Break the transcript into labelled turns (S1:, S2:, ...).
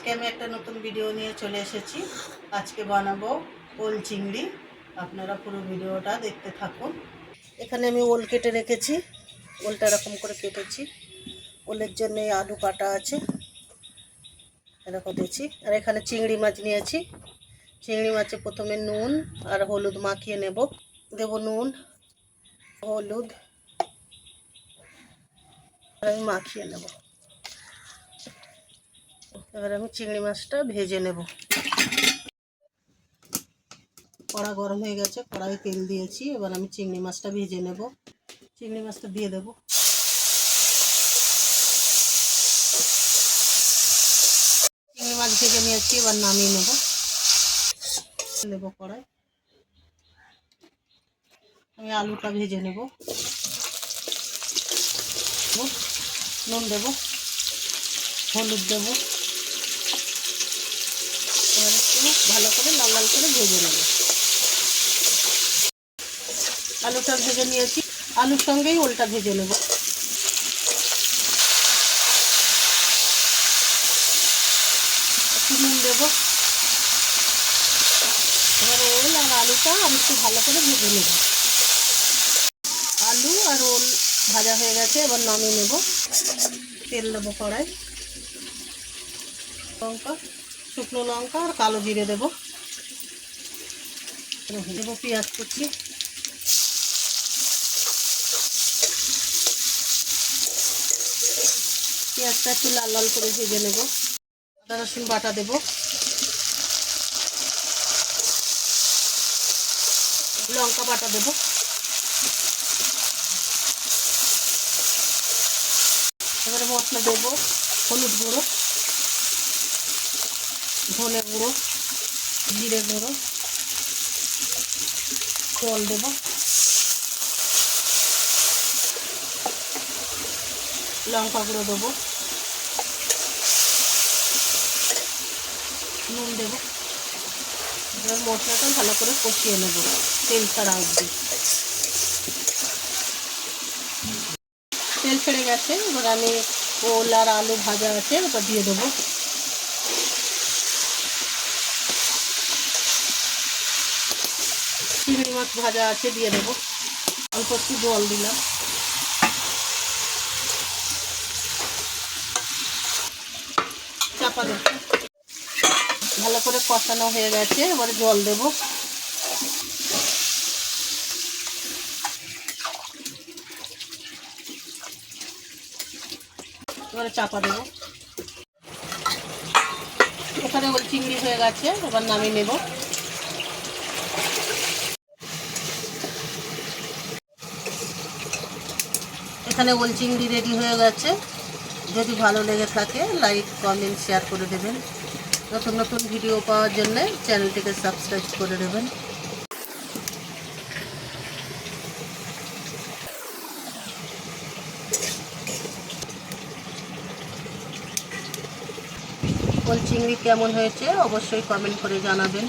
S1: আজকে আমি একটা নতুন ভিডিও নিয়ে চলে এসেছি। আজকে বানাবো ওল চিংড়ি। আপনারা পুরো ভিডিওটা দেখতে থাকুন। এখানে আমি ওল কেটে রেখেছি, ওলটা এরকম করে কেটেছি। ওলের জন্য আলু কাটা আছে, এরকম দিয়েছি। আর এখানে চিংড়ি মাছ নিয়েছি। চিংড়ি মাছে প্রথমে নুন আর হলুদ মাখিয়ে নেব। দেব নুন, হলুদ, আর আমি মাখিয়ে নেব। এবার আমি চিংড়ি মাছটা ভেজে নেব। কড়া গরম হয়ে গেছে, কড়াই তেল দিয়েছি। এবার আমি চিংড়ি মাছটা ভেজে নেব। চিংড়ি মাছটা দিয়ে দেব। চিংড়ি মাছ ভেজে নিয়েছি, এবার নামিয়ে নেব। নেব কড়াই, আমি আলুটা ভেজে নেব। নুন দেব, হলুদ দেব। এবার একটু ভালো করে লাল লাল করে ভেজে নেব। আলুটা ভেজে নিয়েছি, আলুর সঙ্গেই ওলটা ভেজে নেব। একটু নুন দেব। এবার ওল আর আলুটা আমি একটু ভালো করে ভেজে নেব। আলু আর ওল ভাজা হয়ে গেছে, এবার নামিয়ে নেব। তেল দেবো কড়াই, লঙ্কা, শুকনো লঙ্কা আর কালো জিরে দেবো। দেবো পেঁয়াজ কুচি, পেঁয়াজটা একটু লাল লাল করে ভেজে নেব। আদা রসুন বাটা দেব, লঙ্কা বাটা দেব। এবারে মশলা দেবো, হলুদ গুঁড়ো, ধনে গুঁড়ো, জিরে গুঁড়ো, জল দেব। লঙ্কা গুঁড়ো দেবো, নুন দেবো। এবার মশলাটা ভালো করে কষিয়ে নেব তেল ছাড়া অবধি। তেল ছেড়ে গেছে, এবার আমি ওল আর আলু ভাজা আছে ওটা দিয়ে দেবো। চিংড়ি মাছ ভাজা আছে দিয়ে দেবো। অল্প একটু জল দিলাম। চাপা দেব। ভালো করে কষানো হয়ে গেছে, এবারে জল দেব। এবারে চাপা দেব। এখানে ওল চিংড়ি হয়ে গেছে, এবার নামিয়ে নেব। এখানে ওল চিংড়ি রেডি হয়ে গেছে। যদি ভালো লেগে থাকে লাইক, কমেন্ট, শেয়ার করে দেবেন। নতুন নতুন ভিডিও পাওয়ার জন্য চ্যানেলটিকে সাবস্ক্রাইব করে দেবেন। ওল চিংড়ি কেমন হয়েছে অবশ্যই কমেন্ট করে জানাবেন।